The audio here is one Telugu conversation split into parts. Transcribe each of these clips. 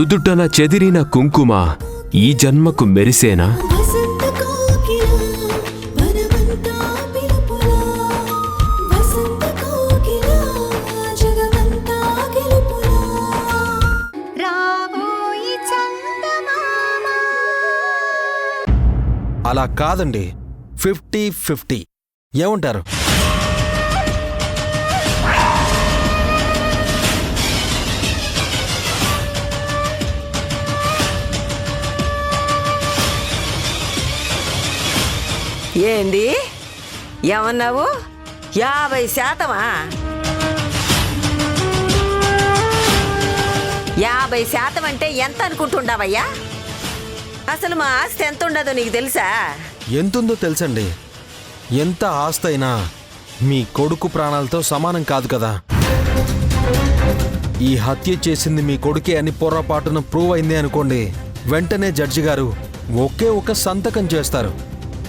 నుదుటన చెదిరిన కుంకుమ ఈ జన్మకు మెరిసేనా? అలా కాదండి, 50-50 ఏమంటారు? ఏంది ఏమన్నావు? 50%? 50% అంటే ఎంత అనుకుంటుండవయ్యా? అసలు మా ఆస్తి ఎంత ఉండదో నీకు తెలుసా? ఎంతుందో తెలుసండి. ఎంత ఆస్తి అయినా మీ కొడుకు ప్రాణాలతో సమానం కాదు కదా. ఈ హత్య చేసింది మీ కొడుకే అని పొరపాటున ప్రూవ్ అయింది అనుకోండి, వెంటనే జడ్జి గారు ఒకే ఒక సంతకం చేస్తారు.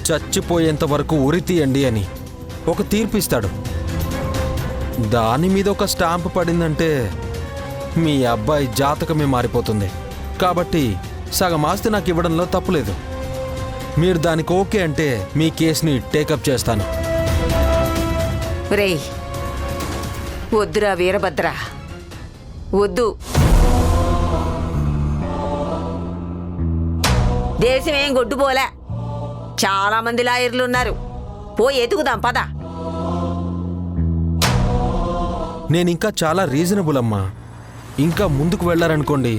చచ్చిపోయేంత వరకు ఉరి తీయండి అని ఒక తీర్పిస్తాడు. దాని మీద ఒక స్టాంప్ పడిందంటే మీ అబ్బాయి జాతకమే మారిపోతుంది. కాబట్టి సగం ఆస్తి నాకు ఇవ్వడంలో తప్పులేదు. మీరు దానికి ఓకే అంటే మీ కేసుని టేకప్ చేస్తాను. రేయ్ వద్దురా వీరభద్ర, వద్దు. దేశమేం గొడ్డుపోలే, చాలా మంది లాయర్లు ఉన్నారు. ఎతుకుదాం పద. నేనింకా చాలా రీజనబుల్ అమ్మా. ఇంకా ముందుకు వెళ్ళారనుకోండి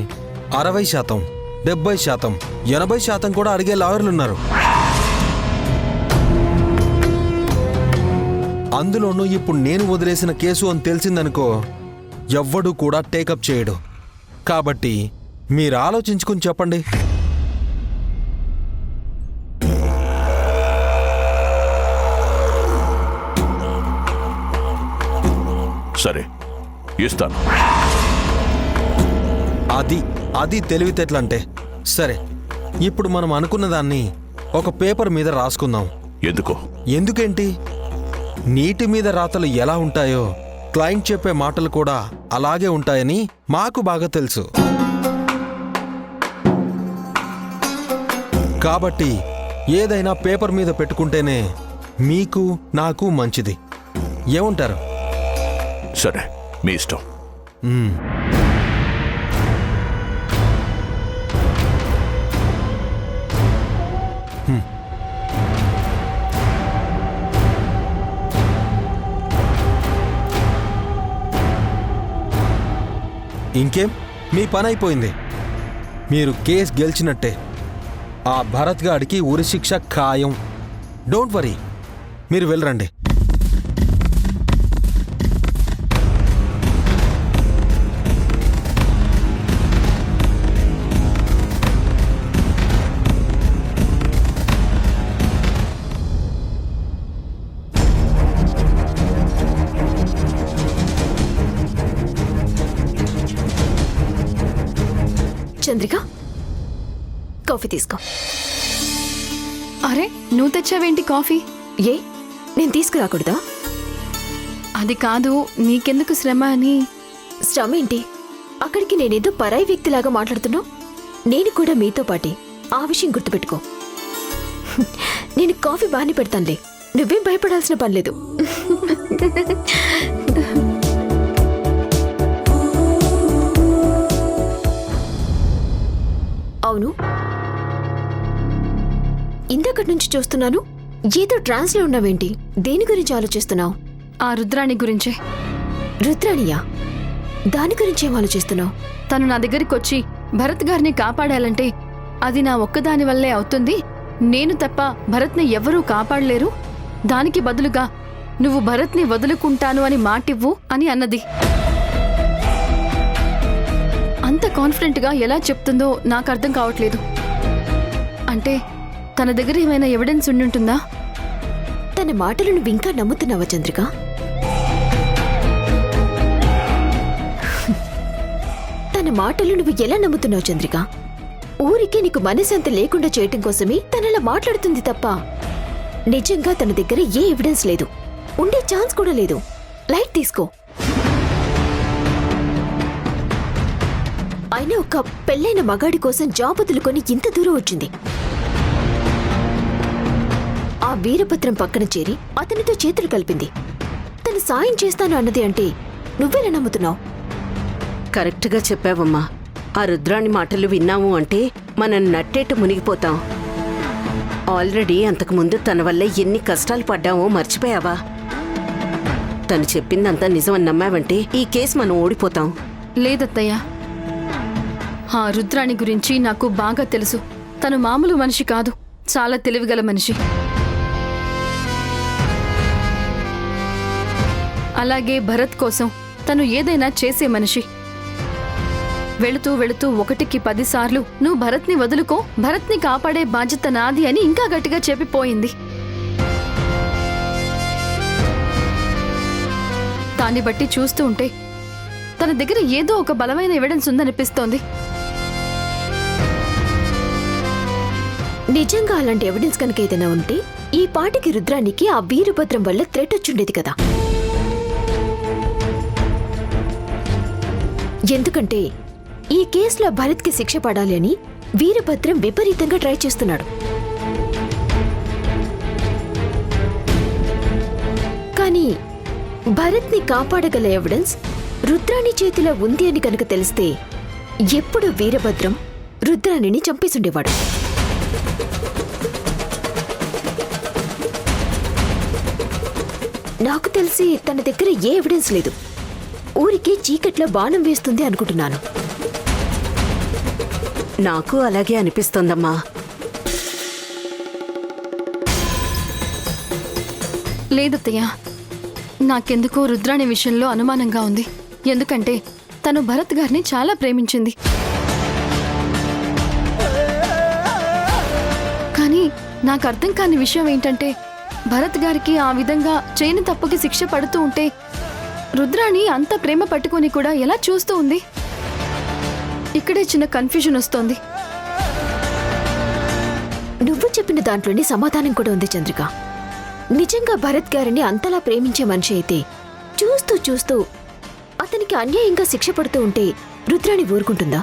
60%, 70%, 80% కూడా అడిగే లాయర్లున్నారు. అందులోనూ ఇప్పుడు నేను వదిలేసిన కేసు అని తెలిసిందనుకో, ఎవ్వడూ కూడా టేకప్ చేయడు. కాబట్టి మీరు ఆలోచించుకుని చెప్పండి. సరే, ఇస్తాను. అది తెలివితేటలంటే. సరే, ఇప్పుడు మనం అనుకున్న దాన్ని ఒక పేపర్ మీద రాసుకుందాం. ఎందుకేంటి? నీటి మీద రాతలు ఎలా ఉంటాయో క్లయింట్ చెప్పే మాటలు కూడా అలాగే ఉంటాయని మాకు బాగా తెలుసు. కాబట్టి ఏదైనా పేపర్ మీద పెట్టుకుంటేనే మీకు నాకు మంచిది. ఏమంటారు? సరే, మీ ఇష్టం. ఇంకేం, మీ పని అయిపోయింది. మీరు కేసు గెలిచినట్టే. ఆ భరత్ గాడికి ఉరిశిక్ష ఖాయం. డోంట్ వరీ, మీరు వెళ్ళరండి. చంద్రిక, కాఫీ తీసుకో. అరే, నువ్వు తెచ్చావేంటి కాఫీ? ఏ, నేను తీసుకురాకూడదా? అది కాదు, నీకెందుకు శ్రమ అని. శ్రమ ఏంటి? అక్కడికి నేనేదో పరాయి వ్యక్తిలాగా మాట్లాడుతున్నావు. నేను కూడా మీతో పాటే. ఆ విషయం గుర్తుపెట్టుకో. నేను కాఫీ బాగానే పెడతానులే, నువ్వేం భయపడాల్సిన పనిలేదు. అవును, ఇందాకటి నుంచి చూస్తున్నాను ఏదో ట్రాన్స్లో ఉన్నావేంటి? దేని గురించి ఆలోచిస్తున్నావు? ఆ రుద్రాణి గురించే. రుద్రాణియా? దాని గురించి ఏం ఆలోచిస్తున్నావు? తను నా దగ్గరికి వచ్చి భరత్ గారిని కాపాడాలంటే అది నా ఒక్కదాని వల్లే అవుతుంది, నేను తప్ప భరత్ని ఎవరూ కాపాడలేరు, దానికి బదులుగా నువ్వు భరత్ని వదులుకుంటాను అని మాటివ్వు అని అన్నది. అంత కాన్ఫిడెంట్గా ఎలా చెప్తుందో నాకు అర్థం కావట్లేదు. అంటే తన దగ్గర ఏమైనా ఎవిడెన్స్ ఉండుంటుందా? తన మాటలు నువ్వు ఇంకా నమ్ముతున్నావా చంద్రిక? తన మాటలు నువ్వు ఎలా నమ్ముతున్నావు చంద్రిక? ఊరికి నీకు మనశ్శాంతి లేకుండా చేయటం కోసమే తనలా మాట్లాడుతుంది తప్ప నిజంగా తన దగ్గర ఏ ఎవిడెన్స్ లేదు, ఉండే ఛాన్స్ కూడా లేదు. లైట్ తీసుకో. అయినా ఒక పెళ్ళైన మగాడి కోసం జాబ్ వదులుకొని ఇంత దూరం వచ్చింది. ఆ వీరభద్రం పక్కన చేరి అతనితో చేతులు కలిపింది. తను సాయం చేస్తాను అన్నది అంటే నువ్వెలా నమ్ముతున్నావు? కరెక్ట్గా చెప్పావమ్మా. ఆ రుద్రాణి మాటలు విన్నాము అంటే మనం నట్టేట మునిగిపోతాం. ఆల్రెడీ అంతకుముందు తన వల్ల ఎన్ని కష్టాలు పడ్డామో మర్చిపోయావా? తను చెప్పిందంతా నిజమని నమ్మావంటే ఈ కేసు మనం ఓడిపోతాం. లేదత్తయ్య, ఆ రుద్రాణి గురించి నాకు బాగా తెలుసు. తను మామూలు మనిషి కాదు, చాలా తెలివిగల మనిషి. అలాగే భరత్ కోసం తను ఏదైనా చేసే మనిషి. వెళుతూ వెళుతూ 1కి 10 సార్లు నువ్వు భరత్ని వదులుకో, భరత్ని కాపాడే బాధ్యత నాది అని ఇంకా గట్టిగా చెప్పిపోయింది. దాన్ని బట్టి చూస్తూ ఉంటే తన దగ్గర ఏదో ఒక బలమైన ఎవిడెన్స్ ఉందనిపిస్తోంది. నిజంగా అలాంటి ఎవిడెన్స్ కనుక ఏదైనా ఉంటే ఈ పాటికి రుద్రానికి ఆ వీరభద్రం వల్ల థ్రెట్ వచ్చుండేది కదా. ఎందుకంటే ఈ కేసులో భరత్కి శిక్ష పడాలి అని వీరభద్రం విపరీతంగా ట్రై చేస్తున్నాడు. కానీ భరత్ని కాపాడగల ఎవిడెన్స్ రుద్రాణి చేతిలో ఉంది అని కనుక తెలిస్తే ఎప్పుడు వీరభద్రం రుద్రాణిని చంపేసుండేవాడు. నాకు తెలిసి తన దగ్గర ఏ ఎవిడెన్స్ లేదు. ఊరికి చీకట్లో బాణం వేస్తుంది అనుకుంటున్నాను. నాకు అలాగే అనిపిస్తోందమ్మా. లేదత్తయ్య, నాకెందుకో రుద్రాణి విషయంలో అనుమానంగా ఉంది. ఎందుకంటే తను భరత్ గారిని చాలా ప్రేమించింది. కానీ నాకు అర్థం కాని విషయం ఏంటంటే భరత్ గారికి ఆ విధంగా చేయని తప్పుకి శిక్ష పడుతూ ఉంటే రుద్రాణి అంత ప్రేమ పట్టుకొని కూడా ఎలా చూస్తూ ఉంది? ఇక్కడే చిన్న కన్ఫ్యూజన్ వస్తోంది. నువ్వు చెప్పిన దాంట్లోనే సమాధానం కూడా ఉంది చంద్రిక. నిజంగా భరత్ గారిని అంతలా ప్రేమించే మనిషి అయితే చూస్తూ చూస్తూ అతనికి అన్యాయంగా శిక్ష పడుతూ ఉంటే రుద్రాణి ఊరుకుంటుందా?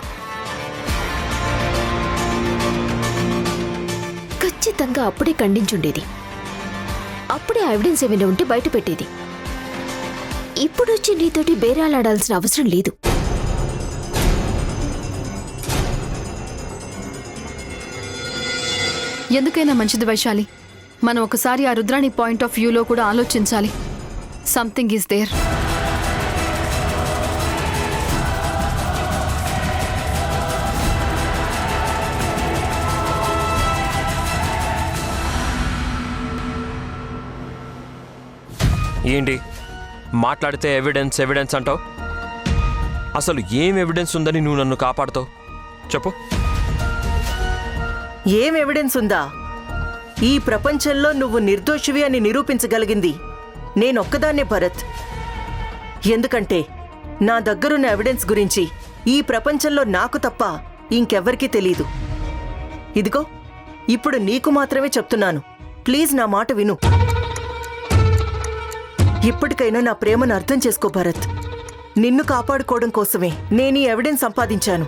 ఖచ్చితంగా అప్పుడే ఖండించుండేది. అప్పుడే ఆ ఎవిడెన్స్ ఏమైనా ఉంటే బయట పెట్టేది. ఇప్పుడొచ్చి నీతోటి బేరాలాడాల్సిన అవసరం లేదు. ఎందుకైనా మంచిది వైశాలి, మనం ఒకసారి ఆ రుద్రాణి పాయింట్ ఆఫ్ వ్యూలో కూడా ఆలోచించాలి. Something is there. ఏంటి మాట్లాడితే ఎవిడెన్స్ ఎవిడెన్స్ అంటావు? అసలు ఏం ఎవిడెన్స్ ఉందని నువ్వు నన్ను కాపాడుతావు చెప్పు. ఏం ఎవిడెన్స్ ఉందా? ఈ ప్రపంచంలో నువ్వు నిర్దోషివి అని నిరూపించగలిగింది నేనొక్కదాన్నే భరత్. ఎందుకంటే నా దగ్గరున్న ఎవిడెన్స్ గురించి ఈ ప్రపంచంలో నాకు తప్ప ఇంకెవ్వరికీ తెలీదు. ఇదిగో ఇప్పుడు నీకు మాత్రమే చెప్తున్నాను. ప్లీజ్ నా మాట విను. ఇప్పటికైనా నా ప్రేమను అర్థం చేసుకో భరత్. నిన్ను కాపాడుకోవడం కోసమే నేను ఈ ఎవిడెన్స్ సంపాదించాను.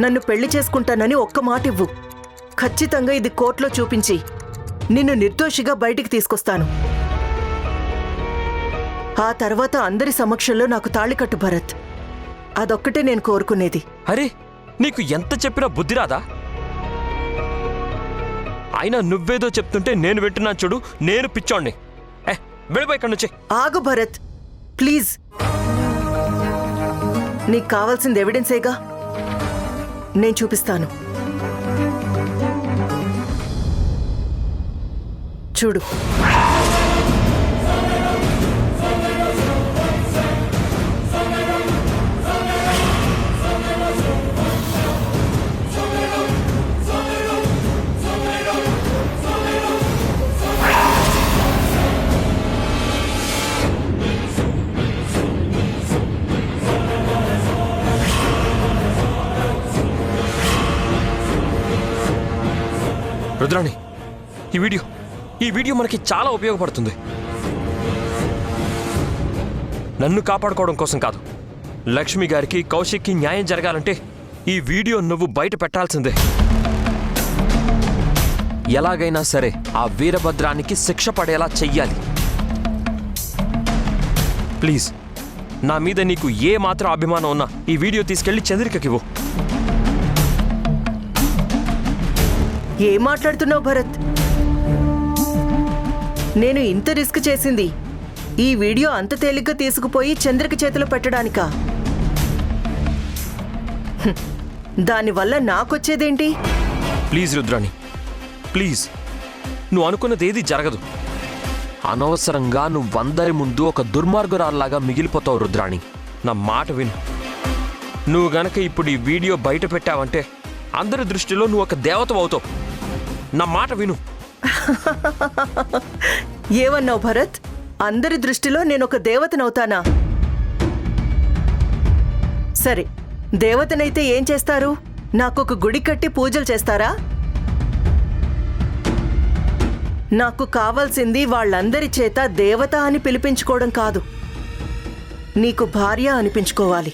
నన్ను పెళ్లి చేసుకుంటానని ఒక్క మాట ఇవ్వు. ఖచ్చితంగా ఇది కోర్టులో చూపించి నిన్ను నిర్దోషిగా బయటికి తీసుకొస్తాను. ఆ తర్వాత అందరి సమక్షంలో నాకు తాళి కట్టు భరత్. అదొక్కటే నేను కోరుకునేది. అరే, నీకు ఎంత చెప్పినా బుద్ధి రాదా? అయినా నువ్వేదో చెప్తుంటే నేను వింటున్నాను చూడు. నేను పిచ్చోణ్ణి. వెళ్ళిపోయి ఇక్కడి నుంచి. ఆగు భరత్, ప్లీజ్. నీకు కావాల్సింది ఎవిడెన్సేగా, నేను చూపిస్తాను. చూడు. రుద్రాణి, ఈ వీడియో మనకి చాలా ఉపయోగపడుతుంది. నన్ను కాపాడుకోవడం కోసం కాదు, లక్ష్మి గారికి కౌశిక్కి న్యాయం జరగాలంటే ఈ వీడియో నువ్వు బయట పెట్టాల్సిందే. ఎలాగైనా సరే ఆ వీరభద్రానికి శిక్ష పడేలా చెయ్యాలి. ప్లీజ్, నా మీద నీకు ఏ మాత్రం అభిమానం ఉన్నా ఈ వీడియో తీసుకెళ్లి చంద్రికకివ్వు. ఏం మాట్లాడుతున్నావు భరత్? నేను ఇంత రిస్క్ చేసింది ఈ వీడియో అంత తేలిగ్గా తీసుకుపోయి చంద్రిక చేతిలో పెట్టడానికా? దానివల్ల నాకొచ్చేదేంటి? ప్లీజ్ రుద్రాణి, ప్లీజ్, నువ్వు అనుకున్నది ఏది జరగదు. అనవసరంగా నువ్వందరి ముందు ఒక దుర్మార్గురాల్లాగా మిగిలిపోతావు రుద్రాణి. నా మాట విను. నువ్వు గనక ఇప్పుడు ఈ వీడియో బయట పెట్టావంటే అందరి దృష్టిలో నువ్వు ఒక దేవత అవుతావు. నా మాట విను. ఏమన్నావు భరత్? అందరి దృష్టిలో నేనొక దేవతనవుతానా? సరే, దేవతనైతే ఏం చేస్తారు? నాకొక గుడి కట్టి పూజలు చేస్తారా? నాకు కావాల్సింది వాళ్ళందరి చేత దేవత అని పిలిపించుకోవడం కాదు, నీకు భార్య అనిపించుకోవాలి.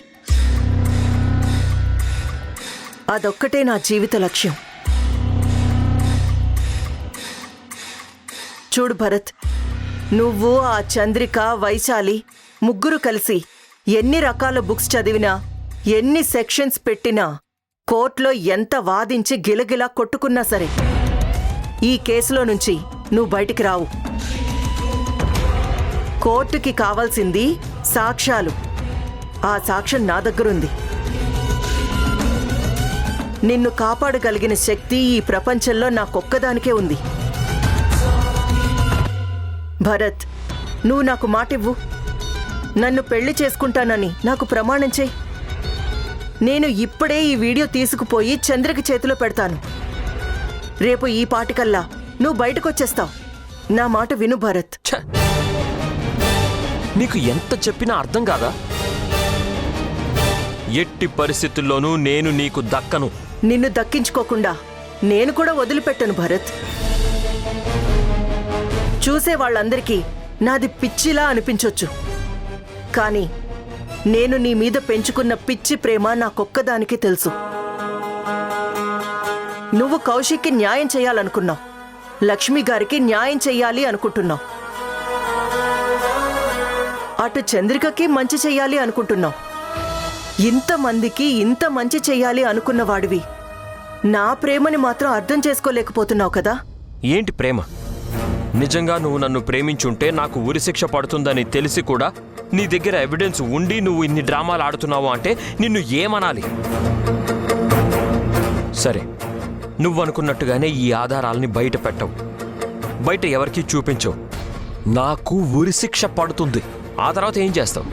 అదొక్కటే నా జీవిత లక్ష్యం. చూడు భరత్, నువ్వు, ఆ చంద్రిక, వైశాలి ముగ్గురు కలిసి ఎన్ని రకాల బుక్స్ చదివినా, ఎన్ని సెక్షన్స్ పెట్టినా, కోర్టులో ఎంత వాదించి గిలగిలా కొట్టుకున్నా సరే ఈ కేసులో నుంచి నువ్వు బయటికి రావు. కోర్టుకి కావాల్సింది సాక్ష్యాలు. ఆ సాక్ష్యం నా దగ్గరుంది. నిన్ను కాపాడగలిగిన శక్తి ఈ ప్రపంచంలో నాకొక్కదానికే ఉంది. భరత్, నువ్వు నాకు మాటివ్వు. నన్ను పెళ్లి చేసుకుంటానని నాకు ప్రమాణం చెయ్యి. నేను ఇప్పుడే ఈ వీడియో తీసుకుపోయి చంద్రకి చేతిలో పెడతాను. రేపు ఈ పాటికల్లా నువ్వు బయటకొచ్చేస్తావు. నా మాట విను భరత్. ఛ! నీకు ఎంత చెప్పినా అర్థం కాదా? ఎట్టి పరిస్థితుల్లోనూ నేను నీకు దక్కను. నిన్ను దక్కించుకోకుండా నేను కూడా వదిలిపెట్టను భరత్. చూసే వాళ్ళందరికీ నాది పిచ్చిలా అనిపించొచ్చు, కానీ నేను నీ మీద పెంచుకున్న పిచ్చి ప్రేమ నాకొక్కదానికి తెలుసు. నువ్వు కౌశిక్కి న్యాయం చేయాలనుకున్నావు, లక్ష్మి గారికి న్యాయం చెయ్యాలి అనుకుంటున్నావు, అటు చంద్రికకి మంచి చెయ్యాలి అనుకుంటున్నావు. ఇంతమందికి ఇంత మంచి చెయ్యాలి అనుకున్న వాడివి నా ప్రేమని మాత్రం అర్థం చేసుకోలేకపోతున్నావు కదా? ఏంటి ప్రేమ? నిజంగా నువ్వు నన్ను ప్రేమించుంటే నాకు ఉరిశిక్ష పడుతుందని తెలిసి కూడా నీ దగ్గర ఎవిడెన్స్ ఉండి నువ్వు ఇన్ని డ్రామాలు ఆడుతున్నావు అంటే నిన్ను ఏమనాలి? సరే, నువ్వు అనుకున్నట్టుగానే ఈ ఆధారాలని బయట పెట్టవు, బయట ఎవరికీ చూపించవు. నాకు ఉరిశిక్ష పడుతుంది. ఆ తర్వాత ఏం చేస్తావు?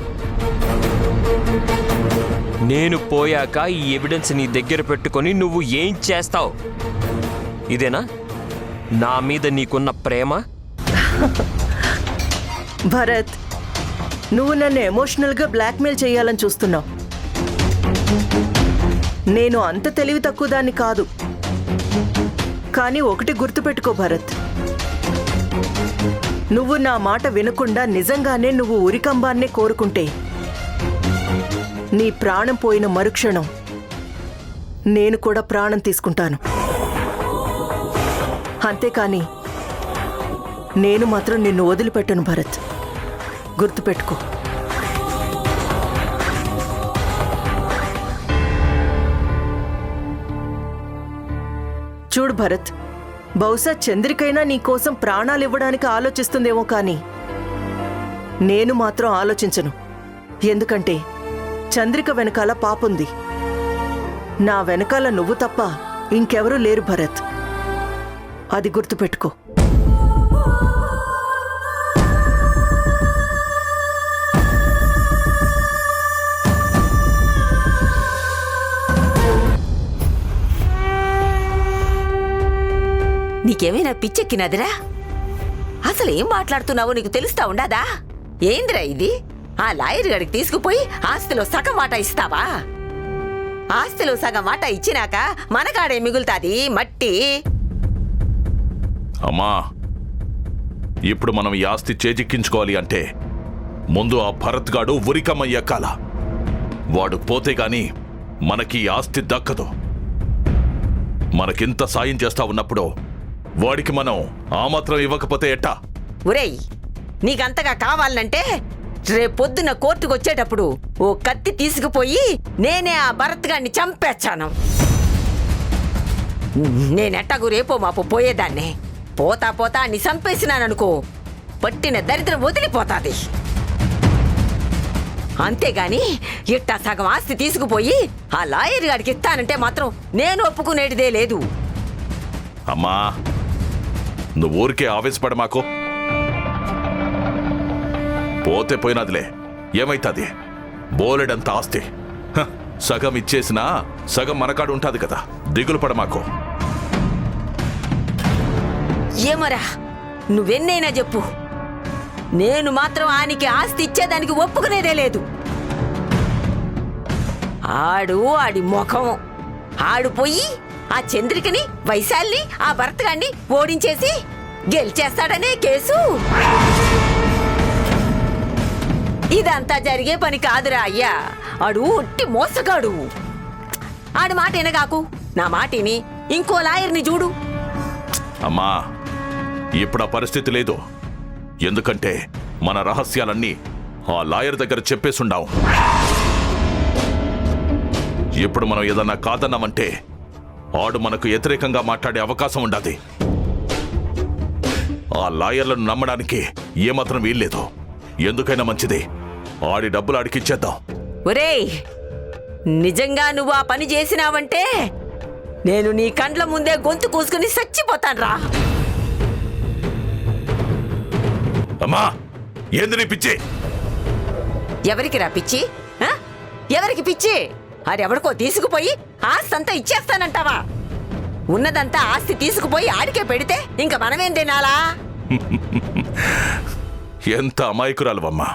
నేను పోయాక ఈ ఎవిడెన్స్ నీ దగ్గర పెట్టుకొని నువ్వు ఏం చేస్తావు? ఇదేనా నా మీద నీకున్న ప్రేమ? భరత్, నువ్వు నన్ను ఎమోషనల్గా బ్లాక్మెయిల్ చేయాలని చూస్తున్నావు. నేను అంత తెలివి తక్కువ దాన్ని కాదు. కానీ ఒకటి గుర్తుపెట్టుకో భరత్, నువ్వు నా మాట వినకుండా నిజంగానే నువ్వు ఉరికంబాన్నే కోరుకుంటే నీ ప్రాణం పోయిన మరుక్షణం నేను కూడా ప్రాణం తీసుకుంటాను. అంతేకాని నేను మాత్రం నిన్ను వదిలిపెట్టను భరత్, గుర్తుపెట్టుకో. చూడు భరత్, బహుశా చంద్రికైనా నీకోసం ప్రాణాలు ఇవ్వడానికి ఆలోచిస్తుందేమో కానీ నేను మాత్రం ఆలోచించను. ఎందుకంటే చంద్రిక వెనకాల పాపుంది. నా వెనకాల నువ్వు తప్ప ఇంకెవరూ లేరు భరత్, అది గుర్తుపెట్టుకో. నీకేమైనా పిచ్చెక్కినదిరా? అసలు ఏం మాట్లాడుతున్నావో నీకు తెలుస్తా ఉండదా? ఏందిరా ఇది? ఆ లాయర్ గడికి తీసుకుపోయి ఆస్తిలో సగం వాటా ఇస్తావా? ఆస్తిలో సగం వాటా ఇచ్చినాక మనకాడే మిగులుతాది మట్టి. అమ్మా, ఇప్పుడు మనం ఈ ఆస్తి చేజిక్కించుకోవాలి అంటే ముందు ఆ భరత్ గాడు ఉరికమ్మ ఎక్కాల. వాడు పోతే గాని మనకి ఈ ఆస్తి దక్కదు. మనకింత సాయం చేస్తా ఉన్నప్పుడు వాడికి మనం ఆ మాత్రం ఇవ్వకపోతే ఎట్టా? ఒరేయ్, నీకంతగా కావాలంటే రేపొద్దున కోర్టుకు వచ్చేటప్పుడు ఓ కత్తి తీసుకుపోయి నేనే ఆ భరత్ గారిని చంపేచ్చాను. నేనెట్టకు రేపో మాపు పోయేదాన్ని. పోతా పోతా ని చంపేసినాననుకో, పట్టిన దరిద్రం వదిలిపోతాది. అంతేగాని ఇట్టా సగం ఆస్తి తీసుకుపోయి ఆ లాయర్ గారికి ఇస్తానంటే మాత్రం నేను ఒప్పుకునేటిదే లేదు. అమ్మా, నువ్వు ఊరికే ఆవేశపడ మాకు. పోతే పోయినదిలే, ఏమైతుంది? బోలెడంత ఆస్తి. హ, సగం ఇచ్చేసినా సగం మనకాడు ఉంటుంది కదా, దిగులు పడ మాకు. ఏమరా, నువ్వెన్నైనా చెప్పు, నేను మాత్రం ఆయనకి ఆస్తి ఇచ్చేదానికి ఒప్పుకునేదే లేదు. ఆడి ముఖం ఆడు పోయి ఆ చంద్రికని, వైశాల్ని, ఆ భరత్ గాన్ని ఓడించేసి గెలిచేస్తాడనే కేసు. ఇదంతా జరిగే పని కాదురా అయ్యా. ఆడు ఒట్టి మోసగాడు. ఆడి మాట వినగాకు, నా మాటిని ఇంకో లాయర్ని చూడు. అమ్మా, ఇప్పుడు ఆ పరిస్థితి లేదు. ఎందుకంటే మన రహస్యాలన్నీ ఆ లాయర్ దగ్గర చెప్పేసుండాం. ఇప్పుడు మనం ఏదన్నా కాదన్నామంటే ఆడు మనకు వ్యతిరేకంగా మాట్లాడే అవకాశం ఉండాది. ఆ లాయర్లను నమ్మడానికి ఏమాత్రం వీల్లేదు. ఎందుకైనా మంచిది, ఆడి డబ్బులు ఆడికిచ్చేద్దాం. ఒరేయ్, నిజంగా నువ్వు ఆ పని చేసినావంటే నేను నీ కండ్ల ముందే గొంతు కూసుకుని చచ్చిపోతాన్రా. అమ్మా, ఏంది నీ పిచ్చి? ఎవరికి రా పిచ్చి? ఆ? ఎవరికి పిచ్చి? ఆడెవడికో తీసుకుపోయి ఆస్తి అంతా ఇచ్చేస్తానంటావా? ఉన్నదంతా ఆస్తి తీసుకుపోయి ఆడికే పెడితే ఇంక మనమేం తినాలా? ఎంత అమాయకురాలువమ్మా.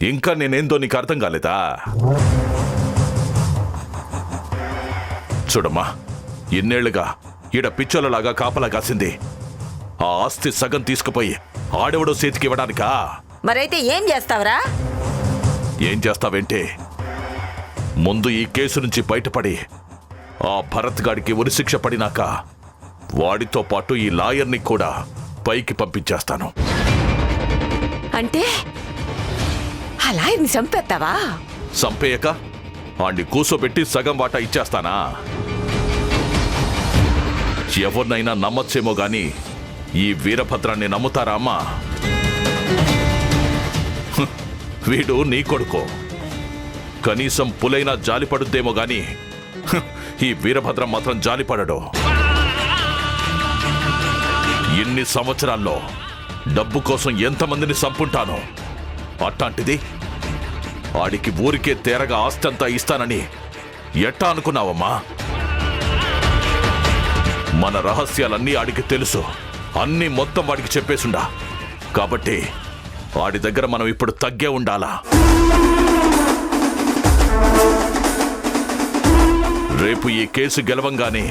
ఇంకా నేనేందో నీకు అర్థం కాలేదా? చూడమ్మా, ఇన్నేళ్లుగా ఈడ పిచ్చోళ్ళలాగా కాపలా కాసింది ఆ ఆస్తి సగం తీసుకుపోయి ఆడెవడో చేతికి ఇవ్వడానికా? మరైతే ఏం చేస్తావురా? ఏం చేస్తావేంటే, ముందు ఈ కేసు నుంచి బయటపడి ఆ భరత్ గాడికి ఉరిశిక్ష పడినాక వాడితో పాటు ఈ లాయర్ని కూడా పైకి పంపించేస్తాను. అంటే ఆ లాయర్ని చంపేస్తావా? చంపేయక ఆడిని కూసోబెట్టి సగం వాటా ఇచ్చేస్తానా? ఎవరినైనా నమ్మచ్చేమో గాని ఈ వీరభద్రాన్ని నమ్ముతారా అమ్మా? వీడు నీ కొడుకో, కనీసం పులైనా జాలిపడుద్దేమో గాని ఈ వీరభద్రం మాత్రం జాలిపడడు. ఇన్ని సంవత్సరాల్లో డబ్బు కోసం ఎంతమందిని చంపుంటాను. అట్లాంటిది ఆడికి ఊరికే తేరగా ఆస్తి అంతా ఇస్తానని ఎట్టా అనుకున్నావమ్మా? మన రహస్యాలన్నీ ఆడికి తెలుసు. అన్నీ మొత్తం వాడికి చెప్పేసుండా. కాబట్టి వాడి దగ్గర మనం ఇప్పుడు తగ్గే ఉండాలా. రేపు ఈ కేసు గెలవంగానే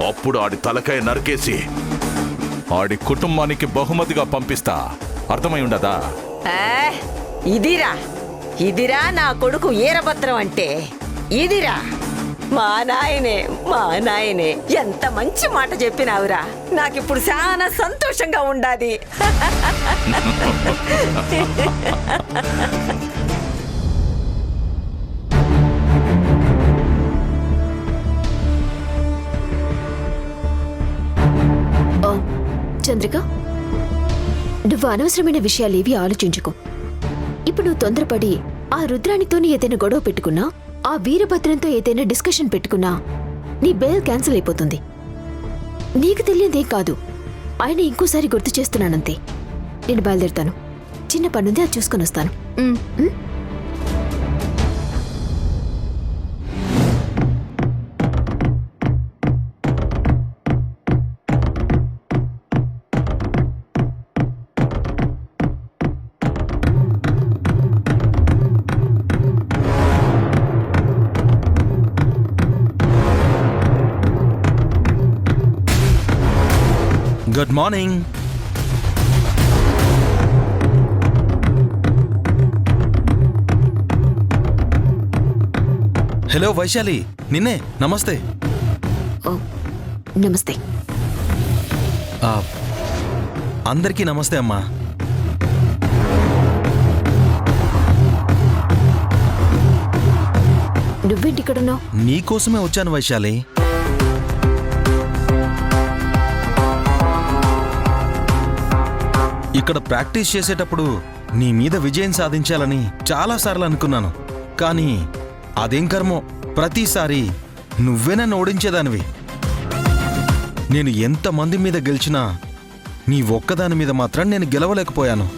అప్పుడు ఆడి తలకాయ నరికేసి ఆడి కుటుంబానికి బహుమతిగా పంపిస్తా. అర్థమై ఉండదా? ఇదిరా నా కొడుకు వీరభద్రం అంటే. ఇదిరా మా నాయనే ఎంత మంచి మాట చెప్పినావురా. నాకిప్పుడు చాలా సంతోషంగా ఉండాది. చంద్రిక, నువ్వు అనవసరమైన విషయాలేవి ఆలోచించుకో. ఇప్పుడు నువ్వు తొందరపడి ఆ రుద్రాణితోని ఏదైనా గొడవ పెట్టుకున్నా, ఆ వీరభద్రంతో ఏదైనా డిస్కషన్ పెట్టుకున్నా నీ బెయిల్ క్యాన్సిల్ అయిపోతుంది. నీకు తెలియదేం కాదు, ఆయన ఇంకోసారి గుర్తు చేస్తున్నానంతే. నేను బయలుదేరుతాను. చిన్న పనుంది, అది చూసుకొని వస్తాను. Good morning. హలో వైశాలి, నిన్నే. నమస్తే. ఓ, నమస్తే. ఆ, అందరికీ నమస్తే అమ్మా. నువ్వేంటి ఇక్కడున్నావు? నీకోసమే వచ్చాను వైశాలి. ఇక్కడ ప్రాక్టీస్ చేసేటప్పుడు నీ మీద విజయం సాధించాలని చాలాసార్లు అనుకున్నాను. కానీ అదేం కర్మో, ప్రతిసారి నువ్వే నన్ను ఓడించేదానివి. నేను ఎంతమంది మీద గెలిచినా నీ ఒక్కదాని మీద మాత్రం నేను గెలవలేకపోయాను.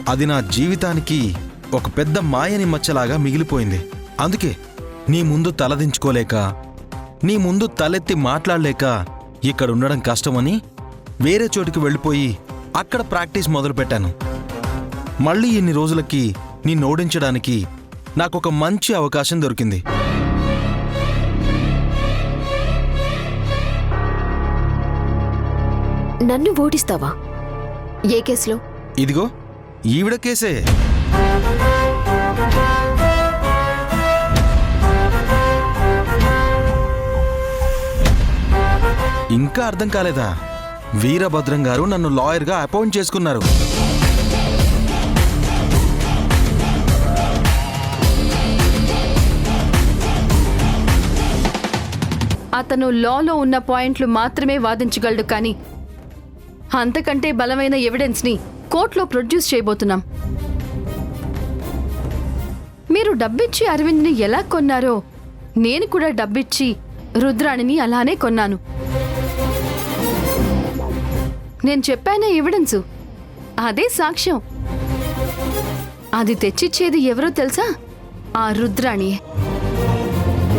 అది నా జీవితానికి ఒక పెద్ద మాయని మచ్చలాగా మిగిలిపోయింది. అందుకే నీ ముందు తలదించుకోలేక, నీ ముందు తలెత్తి మాట్లాడలేక ఇక్కడ ఉండడం కష్టమని వేరే చోటికి వెళ్ళిపోయి అక్కడ ప్రాక్టీస్ మొదలుపెట్టాను. మళ్ళీ ఇన్ని రోజులకి నిన్ను ఓడించడానికి నాకొక మంచి అవకాశం దొరికింది. నన్ను ఓడిస్తావా? ఏ కేసులో? ఇదిగో ఈవిడ కేసే. ఇంకా అర్థం కాలేదా? వీరభద్రం గారు నన్ను లాయర్గా అపాయింట్ చేసుకున్నారు. అతను లాలో ఉన్న పాయింట్లు మాత్రమే వాదించగలడు, కానీ అంతకంటే బలమైన ఎవిడెన్స్ని కోర్టులో ప్రొడ్యూస్ చేయబోతున్నాం. మీరు డబ్బిచ్చి అరవింద్ని ఎలా కొన్నారో నేను కూడా డబ్బిచ్చి రుద్రాణిని అలానే కొన్నాను. నేను చెప్పానే ఎవిడెన్సు, అదే సాక్ష్యం. అది తెచ్చిచ్చేది ఎవరో తెలుసా? ఆ రుద్రాణియే.